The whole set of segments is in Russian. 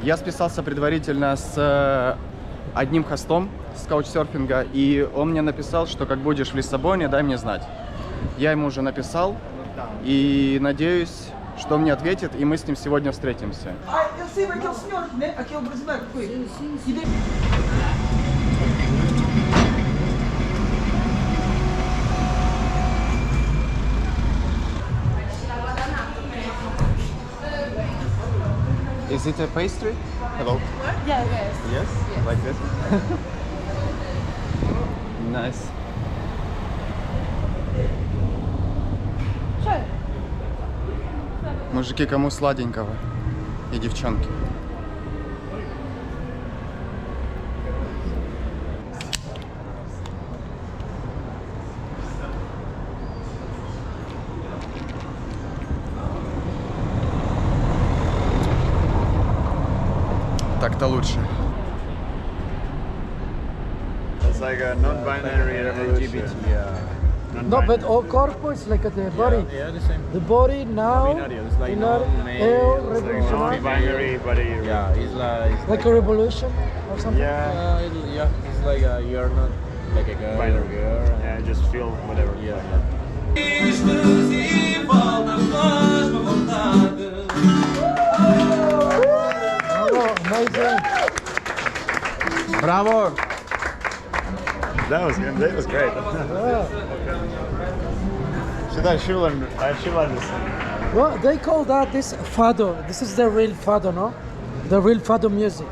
Я списался предварительно с одним хостом с каучсерфинга, и он мне написал, что как будешь в Лиссабоне, дай мне знать. Я ему уже написал, и надеюсь, что он мне ответит, и мы с ним сегодня встретимся. Is it a pastry? Hello. Yeah, yes. Yes? Like this? Nice. Sure. Мужики, кому сладенького? И девчонки. Так-то лучше. It's like a non-binary revolution. No, but all corpo is like the body. Yeah, the same. The body now, Binario, it's like binario, non-male, it's like revolutionary. non-binary, but it's Like a revolution or something. yeah, It's like you're not like a guy binary. or girl. Yeah, just feel whatever. Oh, amazing. Браво! That was him. That was great. Yeah. I should learn this. Well, they call that this fado. This is the real fado, no? The real fado music.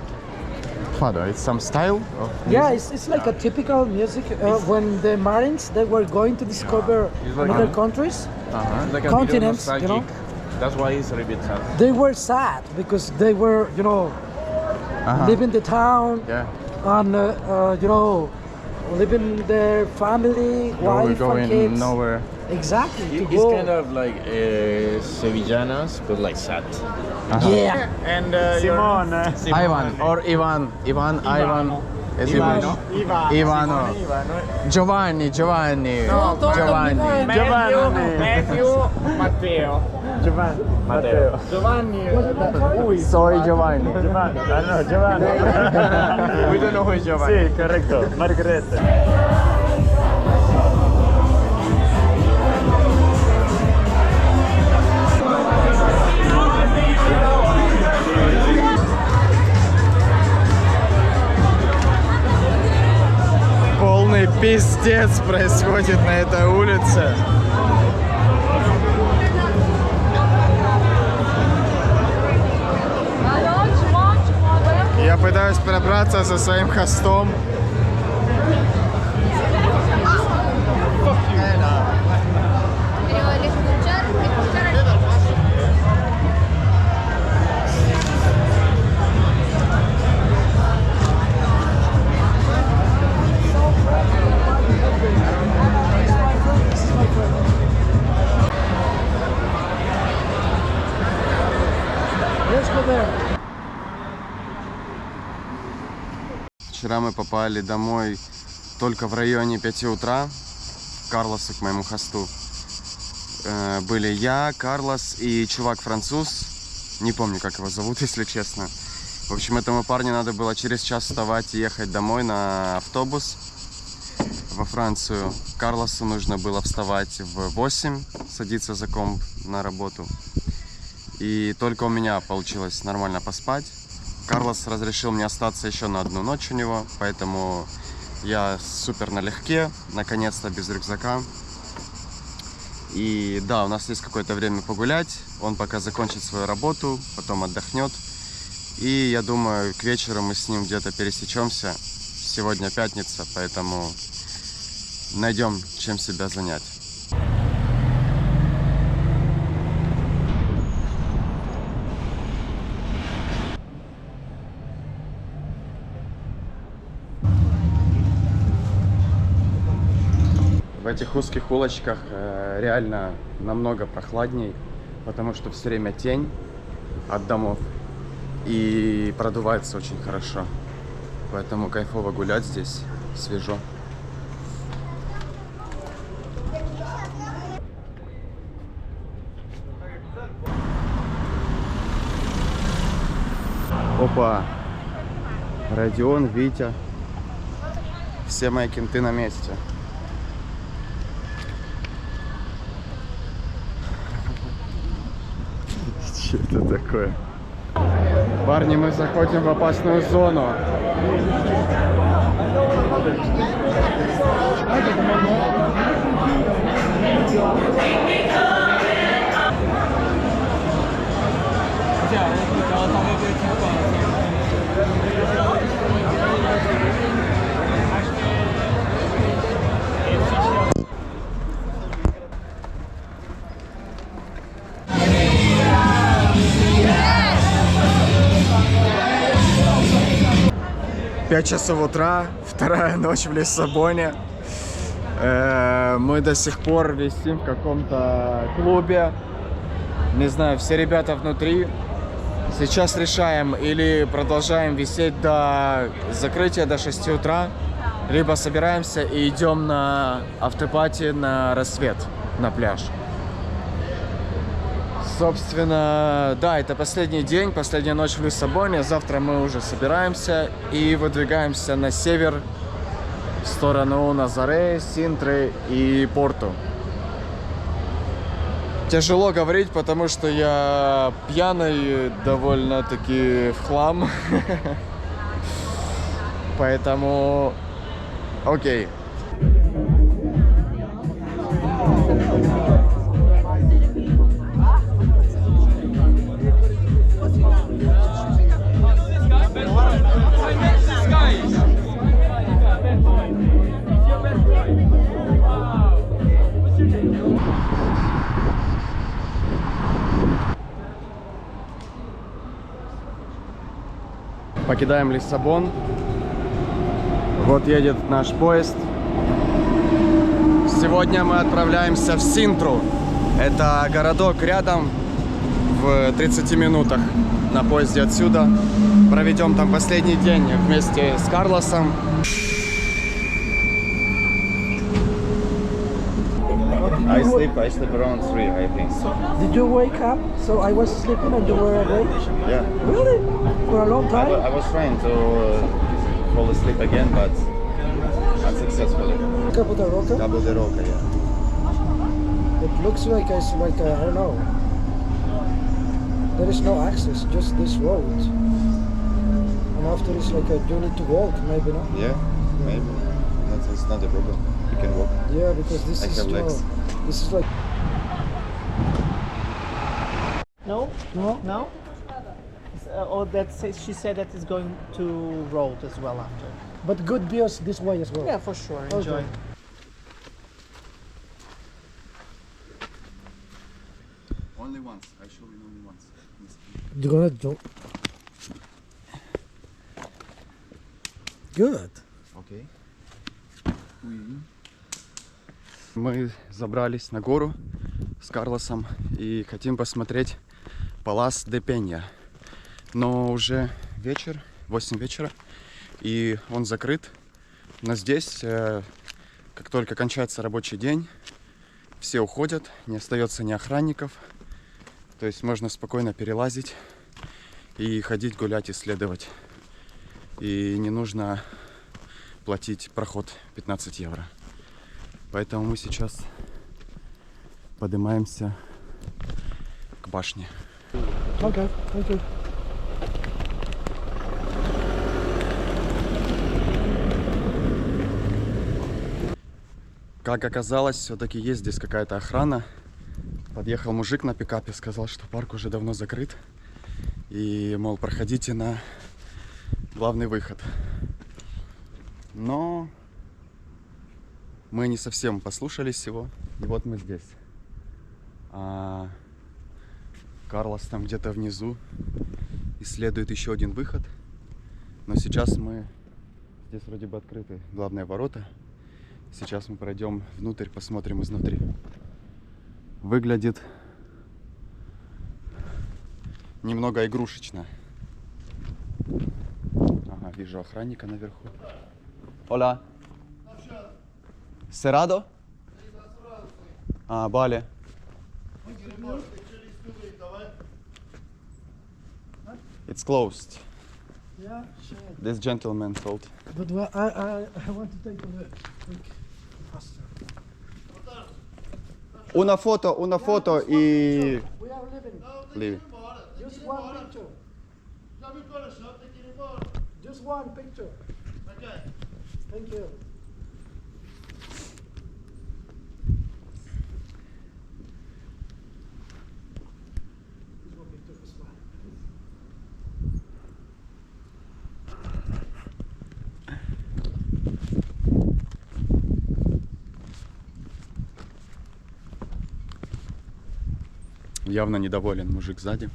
Fado, it's some style of Yeah, it's like a typical music. When the Marines they were going to discover other countries, It's like continents, a bit you know, nostalgic. That's why it's a little bit sad. they were sad because they were, you know, leaving the town Yeah. and you know, leaving their family, wife and kids. nowhere. Exactly. To It's go. kind of like Sevillanas, but like sad. Yeah. And Simon. Ivan or Ivan. Ivan. Is Ivano. Ivano. Giovanni. Don't Giovanni. Matthew. Matteo. Matteo. Soy Giovanni. Giovanni. I don't know, Giovanni. We don't know who is Giovanni. Sì, corretto. Margherita. Полный пиздец происходит на этой улице. Я пытаюсь пробраться со своим хостом. Let's go there. Вчера мы попали домой только в районе 5 утра. Карлосу, к моему хосту. Были я, Карлос и чувак-француз. Не помню, как его зовут, если честно. В общем, этому парню надо было через час вставать и ехать домой на автобус во Францию. Карлосу нужно было вставать в 8, садиться за комп на работу. И только у меня получилось нормально поспать. Карлос разрешил мне остаться еще на одну ночь у него, поэтому я супер налегке, наконец-то без рюкзака. И да, у нас есть какое-то время погулять, он пока закончит свою работу, потом отдохнет. И я думаю, к вечеру мы с ним где-то пересечемся. Сегодня пятница, поэтому найдем, чем себя занять. В этих узких улочках реально намного прохладней, потому что все время тень от домов и продувается очень хорошо. Поэтому кайфово гулять здесь, свежо. Оп. Опа. Родион, Витя. Все мои кенты на месте. Что это такое? Парни, мы заходим в опасную зону. Пять часов утра, вторая ночь в Лиссабоне. Мы до сих пор висим в каком-то клубе. Не знаю, все ребята внутри. Сейчас решаем, или продолжаем висеть до закрытия, до 6 утра, либо собираемся и идем на автопати на рассвет, на пляж. Собственно, да, это последний день, последняя ночь в Лиссабоне. Завтра мы уже собираемся и выдвигаемся на север, в сторону Назаре, Синтры и Порту. Тяжело говорить, потому что я пьяный довольно-таки в хлам. Поэтому... Окей. Покидаем Лиссабон. Вот едет наш поезд. Сегодня мы отправляемся в Синтру. Это городок рядом, в 30 минутах на поезде отсюда. Проведем там последний день вместе с Карлосом. I sleep around 3, I think. Did you wake up? So I was sleeping and you were awake? Yeah. Really? For a long time? I was trying to fall asleep again, but unsuccessfully. Cabo da Roca? Cabo de Roca, yeah. It looks like it's like I don't know. There is no access, just this road. And after it's like you need to walk, maybe not. Yeah, maybe. It's not a problem. You can walk. Yeah, because this I is have legs. this is like No, no. no. Oh, she said that is going to road as well after. But good views this way as well. Yeah, for sure. Enjoy. Okay. Only once. I show you only once. You're gonna do good. Окей. Мы забрались на гору с Карлосом и хотим посмотреть Палас де Пенья. Но уже вечер, 8 вечера, и он закрыт. Но здесь, как только кончается рабочий день, все уходят, не остается ни охранников. То есть можно спокойно перелазить и ходить, гулять, исследовать. И не нужно платить проход 15 евро. Поэтому мы сейчас поднимаемся к башне. Okay, thank you. Как оказалось, все-таки есть здесь какая-то охрана. Подъехал мужик на пикапе, сказал, что парк уже давно закрыт. И, мол, проходите на главный выход. Но мы не совсем послушались его. И вот мы здесь. А Карлос там где-то внизу исследует еще один выход. Но сейчас мы... Здесь вроде бы открыты главные ворота. Сейчас мы пройдем внутрь, посмотрим изнутри. Выглядит немного игрушечно. Ага, вижу охранника наверху. Hola. Cerrado? Ah, vale. It's closed. Yeah, sure. This gentleman told. But well, I want to take a look. Quick, faster. Una foto и... We are leaving. Leave. Just one picture. Just one picture. Okay. Thank you. Just one picture as well. Явно недоволен мужик сзади.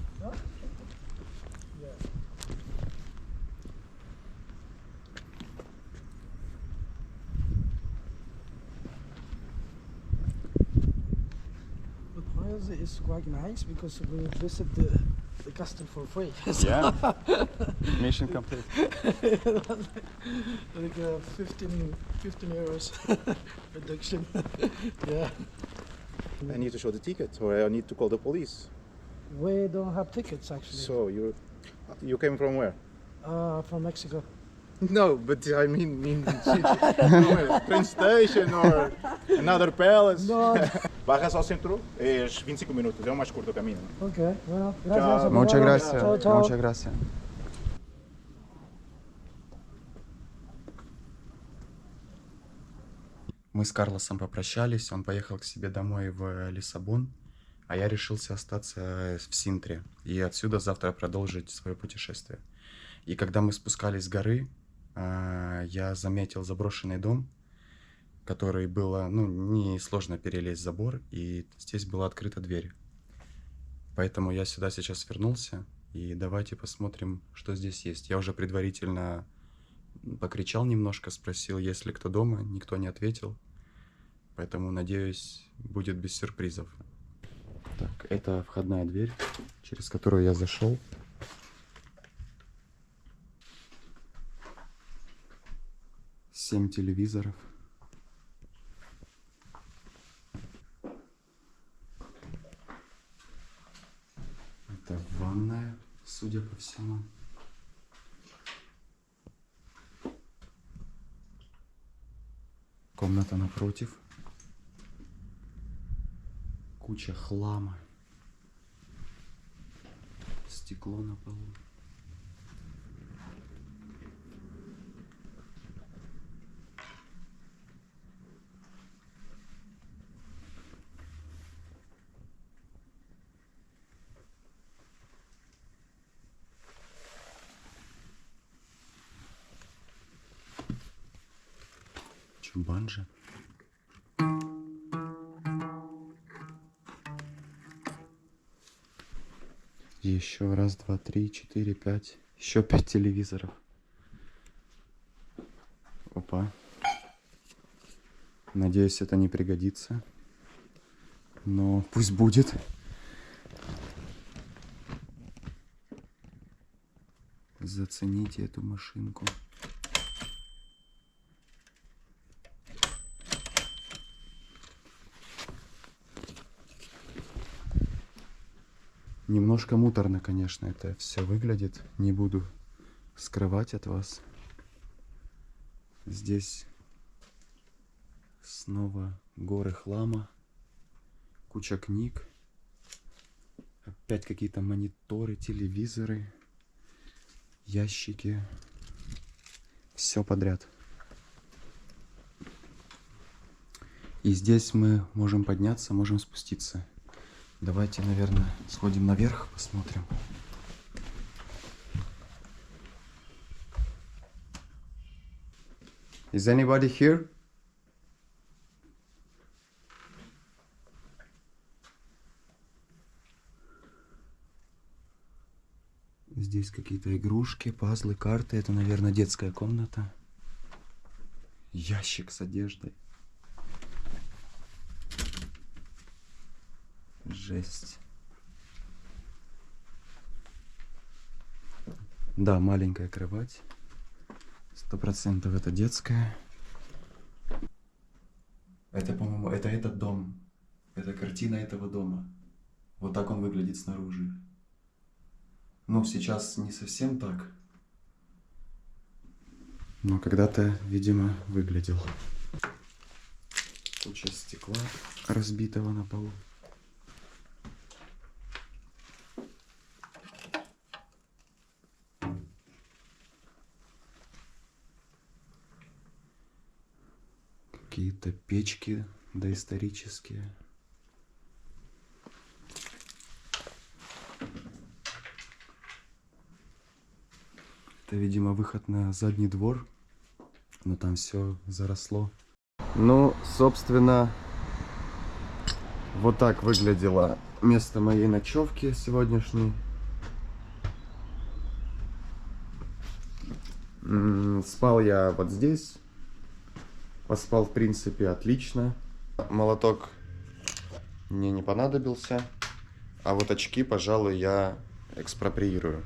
But Wales is quite nice because we visit the castle for free. Yeah. Mission complete. Like 15 euros reduction. Yeah. I need to show the ticket, or I need to call the police. We don't have tickets actually. So you came from where? From Mexico. No, but I mean city. Train station or another palace. No. Barras ao centro é 25 minutos, é o mais curto caminho. Okay, bueno, gracias. Chao. Muchas gracias. Chao, chao. Muchas gracias. Мы с Карлосом попрощались, он поехал к себе домой в Лиссабон, а я решился остаться в Синтре и отсюда завтра продолжить свое путешествие. И когда мы спускались с горы, я заметил заброшенный дом, который было, несложно перелезть забор, и здесь была открыта дверь. Поэтому я сюда сейчас вернулся, и давайте посмотрим, что здесь есть. Я уже предварительно покричал немножко, спросил, есть ли кто дома, никто не ответил. Поэтому, надеюсь, будет без сюрпризов. Так, это входная дверь, через которую я зашел. Семь телевизоров. Это ванная, судя по всему. Комната напротив. Куча хлама. Стекло на полу. Чумбанджа. Еще раз, два, три, четыре, пять. Еще 5 телевизоров. Опа. Надеюсь, это не пригодится. Но пусть будет. Зацените эту машинку. Немножко муторно, конечно, это все выглядит. Не буду скрывать от вас. Здесь снова горы хлама, куча книг, опять какие-то мониторы, телевизоры, ящики. Все подряд. И здесь мы можем подняться, можем спуститься. Давайте, наверное, сходим наверх, посмотрим. Is anybody here? Здесь какие-то игрушки, пазлы, карты. Это, наверное, детская комната. Ящик с одеждой. Жесть. Да, маленькая кровать. 100% это детская. Это, по-моему, это этот дом. Это картина этого дома. Вот так он выглядит снаружи. Ну, сейчас не совсем так. но когда-то, видимо, выглядел. Куча стекла, разбитого на полу. Какие-то печки доисторические. Это, видимо, выход на задний двор, но там все заросло. Ну, собственно, вот так выглядело место моей ночевки сегодняшней. Спал я вот здесь. Поспал, в принципе, отлично. Молоток мне не понадобился. А вот очки, пожалуй, я экспроприирую.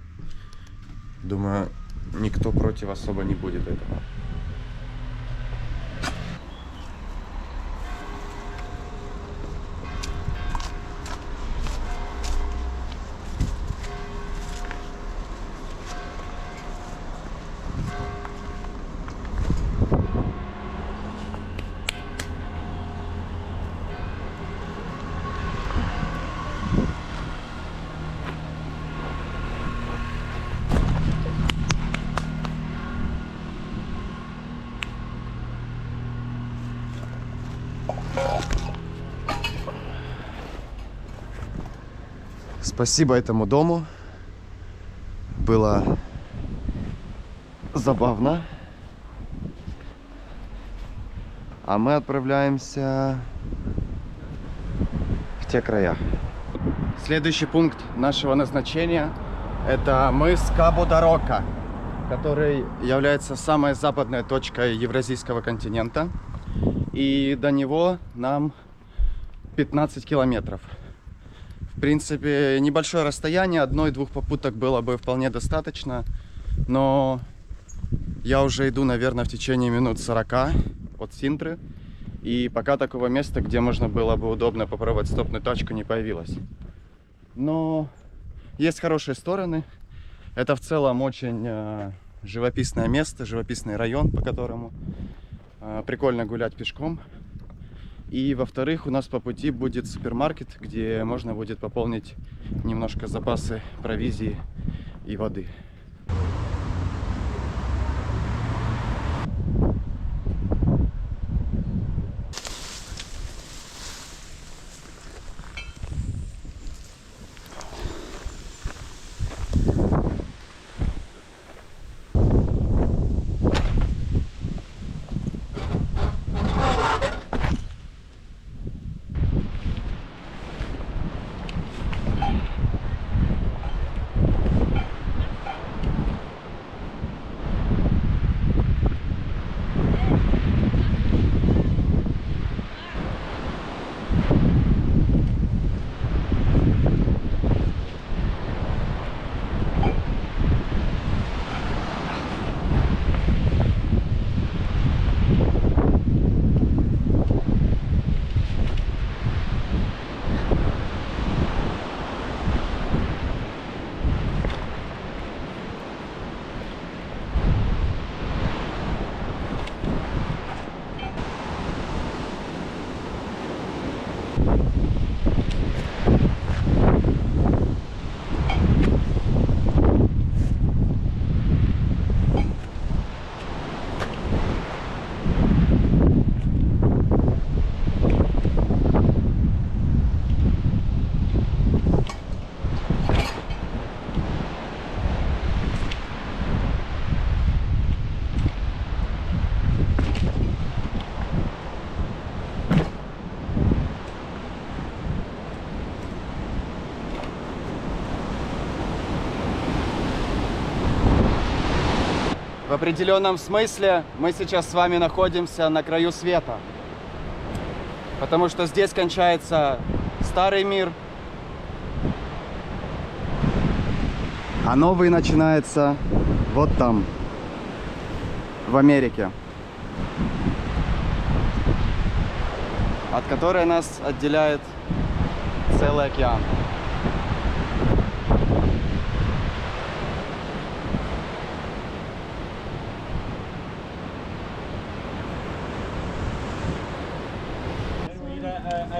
Думаю, никто против особо не будет этого. Спасибо этому дому. Было забавно. А мы отправляемся в те края. Следующий пункт нашего назначения — это мыс Кабо-да-Рока, который является самой западной точкой Евразийского континента. И до него нам 15 километров. В принципе, небольшое расстояние, 1-2 попуток было бы вполне достаточно, но я уже иду, наверное, в течение минут 40 от Синтры, и пока такого места, где можно было бы удобно попробовать стопную тачку, не появилось. Но есть хорошие стороны. Это в целом очень живописное место, живописный район, по которому прикольно гулять пешком. И, во-вторых, у нас по пути будет супермаркет, где можно будет пополнить немножко запасы провизии и воды. В определенном смысле мы сейчас с вами находимся на краю света. Потому что здесь кончается старый мир, а новый начинается вот там, в Америке, от которой нас отделяет целый океан.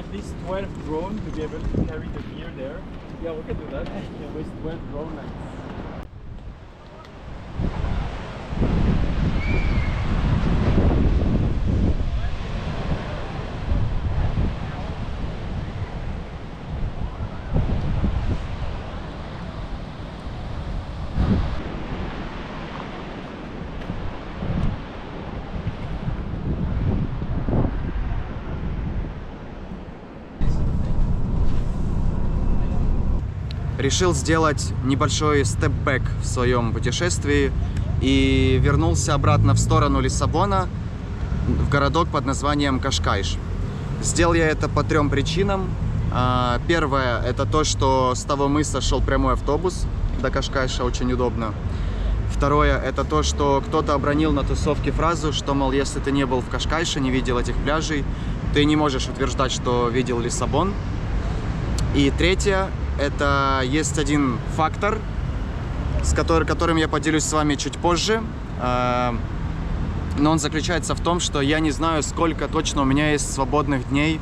at least 12 drone to be able to carry the gear there. Yeah, we can do that. Yeah, with 12 drone like. Решил сделать небольшой степ-бэк в своем путешествии и вернулся обратно в сторону Лиссабона, в городок под названием Кашкайш. Сделал я это по 3 причинам. Первое — это то, что с того мыса шел прямой автобус до Кашкайша, очень удобно. Второе — это то, что кто-то обронил на тусовке фразу, что, мол, если ты не был в Кашкайше, не видел этих пляжей, ты не можешь утверждать, что видел Лиссабон. И третье — это есть один фактор, которым я поделюсь с вами чуть позже. Но он заключается в том, что я не знаю, сколько точно у меня есть свободных дней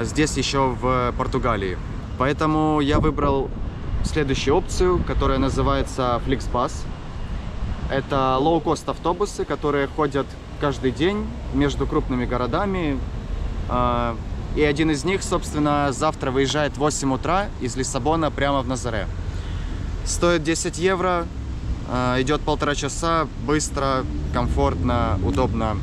здесь еще в Португалии. Поэтому я выбрал следующую опцию, которая называется FlixBus. Это лоу-кост автобусы, которые ходят каждый день между крупными городами. И один из них, собственно, завтра выезжает в 8 утра из Лиссабона прямо в Назаре. Стоит 10 евро, идет 1,5 часа, быстро, комфортно, удобно.